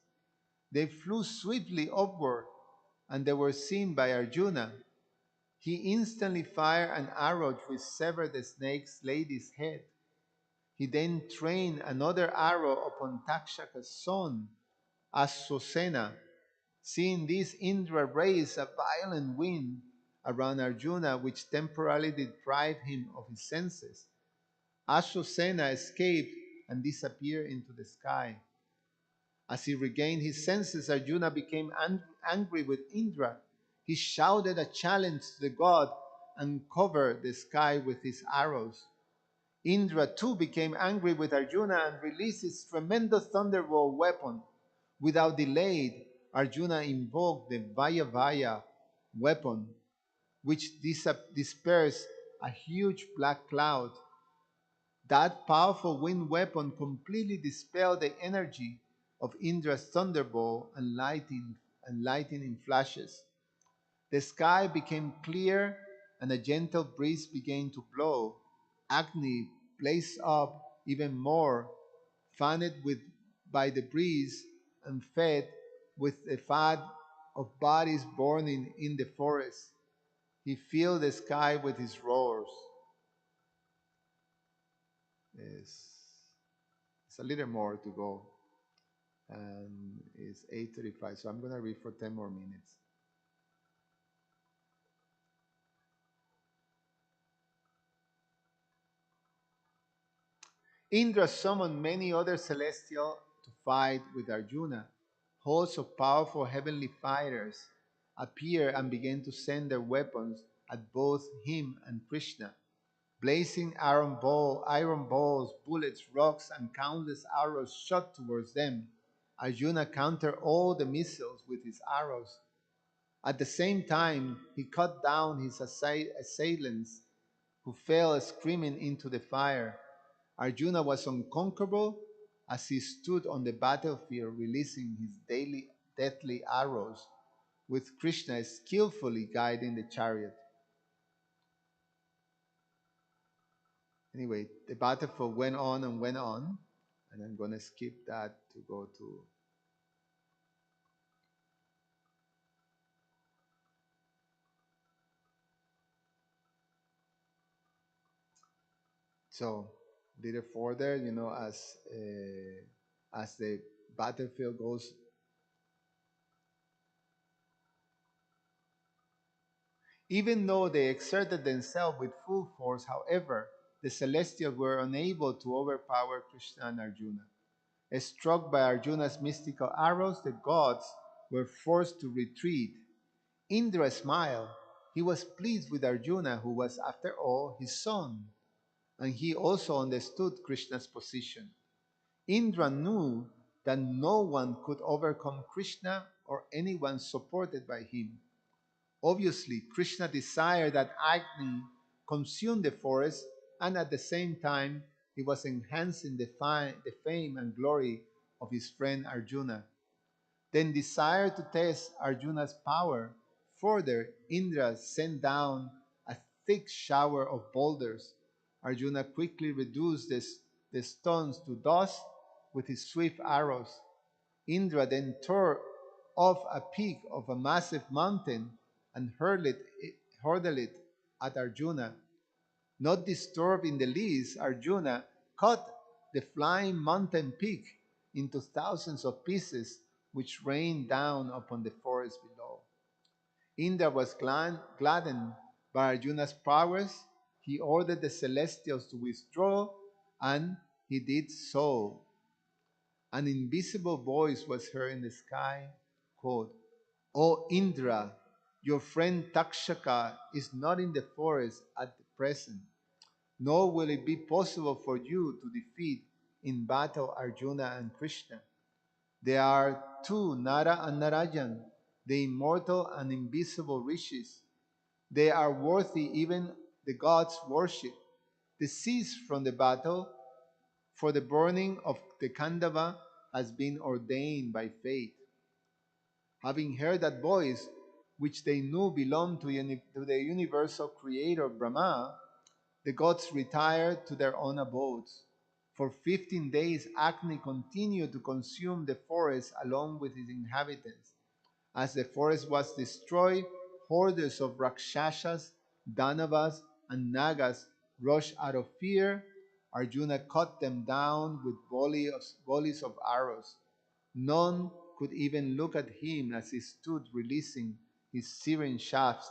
They flew swiftly upward, and they were seen by Arjuna. He instantly fired an arrow which severed the snake lady's head. He then trained another arrow upon Takshaka's son, Asosena. Seeing this, Indra raised a violent wind around Arjuna, which temporarily deprived him of his senses. Asosena escaped and disappeared into the sky. As he regained his senses, Arjuna became angry with Indra. He shouted a challenge to the god and covered the sky with his arrows. Indra too became angry with Arjuna and released his tremendous thunderbolt weapon. Without delay, Arjuna invoked the Vaya weapon, which dispersed a huge black cloud. That powerful wind weapon completely dispelled the energy of Indra's thunderbolt and lightning flashes. The sky became clear and a gentle breeze began to blow. Agni blazed up even more, fanned by the breeze and fed with the fat of bodies burning in the forest. He filled the sky with his roars. It's a little more to go, and it's 8:35, so I'm going to read for 10 more minutes. Indra summoned many other celestials to fight with Arjuna. Hosts of powerful heavenly fighters appeared and began to send their weapons at both him and Krishna. Blazing iron balls, bullets, rocks, and countless arrows shot towards them. Arjuna countered all the missiles with his arrows. At the same time, he cut down his assailants, who fell screaming into the fire. Arjuna was unconquerable as he stood on the battlefield releasing his daily deadly arrows, with Krishna skillfully guiding the chariot. Anyway, the battlefield went on and went on, and I'm going to skip that to go to. So, little further, as the battlefield goes. Even though they exerted themselves with full force, however, the celestials were unable to overpower Krishna and Arjuna. Struck by Arjuna's mystical arrows, the gods were forced to retreat. Indra smiled. He was pleased with Arjuna, who was, after all, his son, and he also understood Krishna's position. Indra knew that no one could overcome Krishna or anyone supported by him. Obviously, Krishna desired that Agni consume the forest, and at the same time, he was enhancing the fame and glory of his friend Arjuna. Then desired to test Arjuna's power. Further, Indra sent down a thick shower of boulders. Arjuna quickly reduced the stones to dust with his swift arrows. Indra then tore off a peak of a massive mountain and hurled it at Arjuna. Not disturbed in the least, Arjuna caught the flying mountain peak into thousands of pieces, which rained down upon the forest below. Indra was gladdened by Arjuna's prowess. He ordered the celestials to withdraw, and he did so. An invisible voice was heard in the sky, quote, O Indra, your friend Takshaka is not in the forest at the present, nor will it be possible for you to defeat in battle Arjuna and Krishna. There are two, Nara and Narayan, the immortal and invisible rishis. They are worthy even the gods' worship. Desist from the battle, for the burning of the Khandava has been ordained by fate. Having heard that voice, which they knew belonged to the universal creator Brahma, the gods retired to their own abodes. For 15 days, Agni continued to consume the forest along with its inhabitants. As the forest was destroyed, hordes of Rakshasas, Danavas, and Nagas rushed out of fear. Arjuna cut them down with volleys of arrows. None could even look at him as he stood releasing his searing shafts.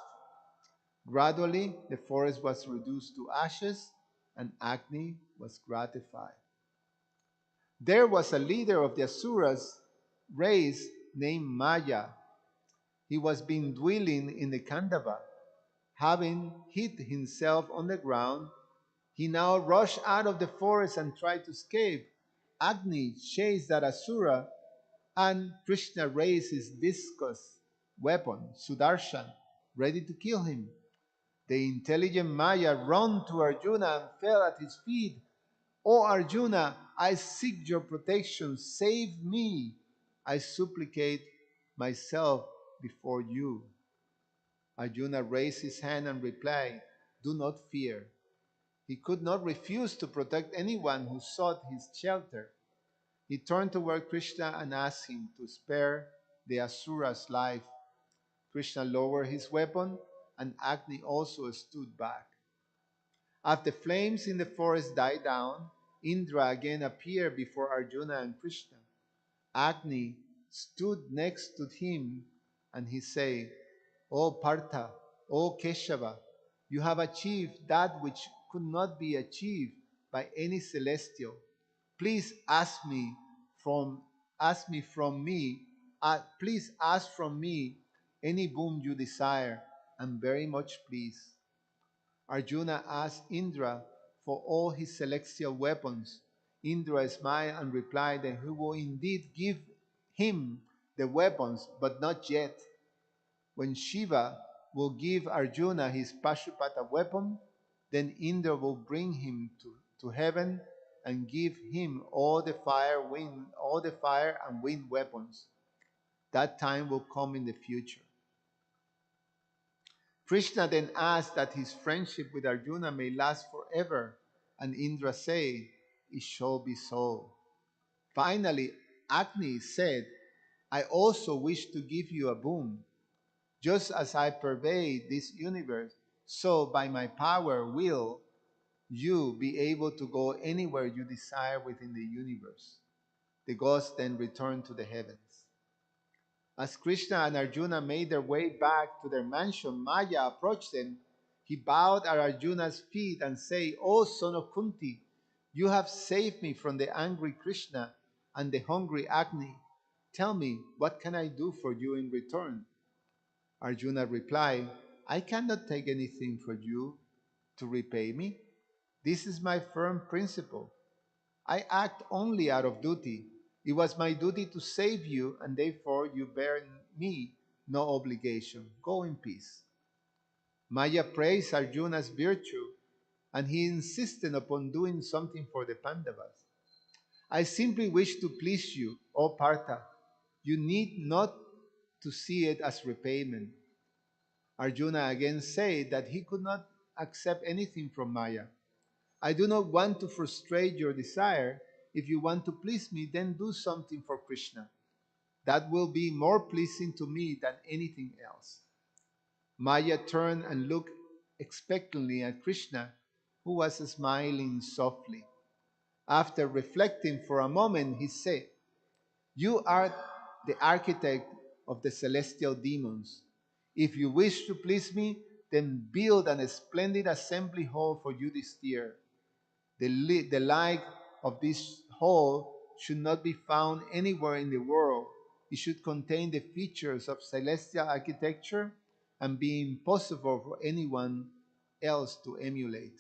Gradually, the forest was reduced to ashes, and Agni was gratified. There was a leader of the Asuras race named Maya. He was been dwelling in the Khandava. Having hid himself on the ground, he now rushed out of the forest and tried to escape. Agni chased that Asura, and Krishna raised his discus weapon, Sudarshan, ready to kill him. The intelligent Maya ran to Arjuna and fell at his feet. O Arjuna, I seek your protection. Save me. I supplicate myself before you. Arjuna raised his hand and replied, Do not fear. He could not refuse to protect anyone who sought his shelter. He turned toward Krishna and asked him to spare the Asura's life. Krishna lowered his weapon, and Agni also stood back. As the flames in the forest died down, Indra again appeared before Arjuna and Krishna. Agni stood next to him, and he said, O Partha, O Keshava, you have achieved that which could not be achieved by any celestial. Please please ask from me any boon you desire. I'm very much pleased. Arjuna asked Indra for all his celestial weapons. Indra smiled and replied that he will indeed give him the weapons, but not yet. When Shiva will give Arjuna his Pashupata weapon, then Indra will bring him to heaven and give him all the fire and wind weapons. That time will come in the future. Krishna then asked that his friendship with Arjuna may last forever, and Indra said, It shall be so. Finally, Agni said, I also wish to give you a boon. Just as I pervade this universe, so by my power will you be able to go anywhere you desire within the universe. The gods then returned to the heavens. As Krishna and Arjuna made their way back to their mansion, Maya approached them. He bowed at Arjuna's feet and said, O son of Kunti, you have saved me from the angry Krishna and the hungry Agni. Tell me, what can I do for you in return? Arjuna replied, I cannot take anything from you to repay me. This is my firm principle. I act only out of duty. It was my duty to save you, and therefore you bear me no obligation. Go in peace. Maya praised Arjuna's virtue, and he insisted upon doing something for the Pandavas. I simply wish to please you, O Partha. You need not to see it as repayment. Arjuna again said that he could not accept anything from Maya. I do not want to frustrate your desire. If you want to please me, then do something for Krishna. That will be more pleasing to me than anything else. Maya turned and looked expectantly at Krishna, who was smiling softly. After reflecting for a moment, he said, You are the architect of the celestial demons. If you wish to please me, then build a splendid assembly hall for Yudhisthira. The like of this hall should not be found anywhere in the world. It should contain the features of celestial architecture and be impossible for anyone else to emulate.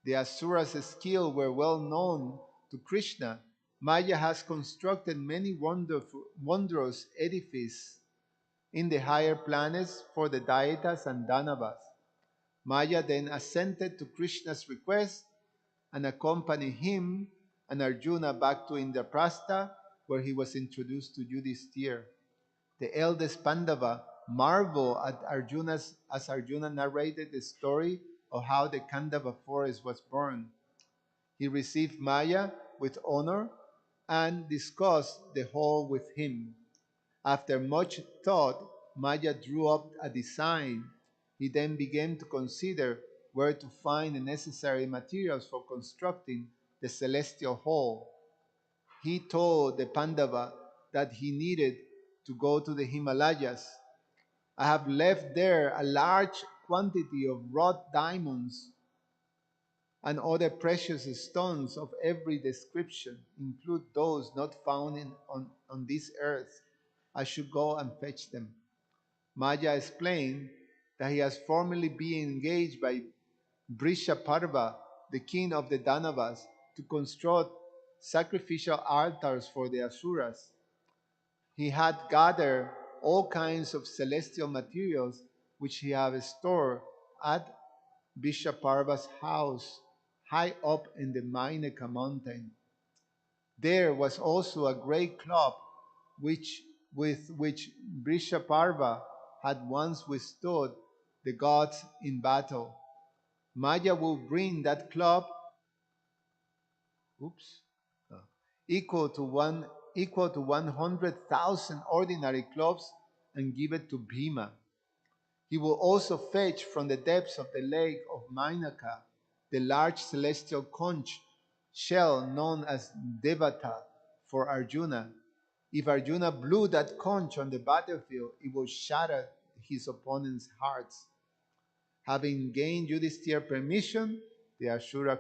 The Asura's skill were well known to Krishna. Maya has constructed many wondrous edifices in the higher planets for the Daitas and Danavas. Maya then assented to Krishna's request and accompanied him and Arjuna back to Indraprastha, where he was introduced to Yudhisthira. The eldest Pandava marveled at as Arjuna narrated the story of how the Kandava forest was burned. He received Maya with honor and discussed the whole with him. After much thought, Maya drew up a design. He then began to consider where to find the necessary materials for constructing the celestial hall. He told the Pandava that he needed to go to the Himalayas. I have left there a large quantity of wrought diamonds and other precious stones of every description, include those not found on this earth. I should go and fetch them. Maya explained that he has formerly been engaged by Brishaparva, the king of the Danavas, to construct sacrificial altars for the Asuras. He had gathered all kinds of celestial materials which he had stored at Bishaparva's house high up in the Mainaka mountain. There was also a great club with which Brishaparva had once withstood the gods in battle. Maya will bring that club oops, uh, equal to 100,000 ordinary clubs and give it to Bhima. He will also fetch from the depths of the lake of Mainaka the large celestial conch shell known as Devata for Arjuna. If Arjuna blew that conch on the battlefield, it will shatter his opponent's hearts. Having gained Yudhisthira permission, the Ashura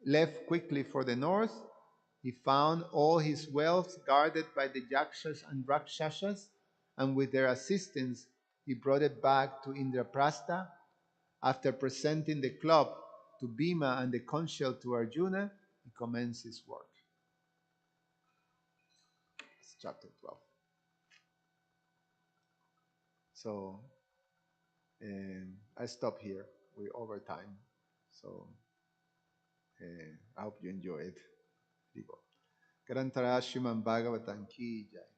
left quickly for the north. He found all his wealth guarded by the Yakshas and Rakshasas, and with their assistance, he brought it back to Indraprastha. After presenting the club to Bhima and the conch shell to Arjuna, he commenced his work. It's chapter 12. So, I stop here. We're over time. So, I hope you enjoy it. Grantara Srimad Bhagavatam ki jai.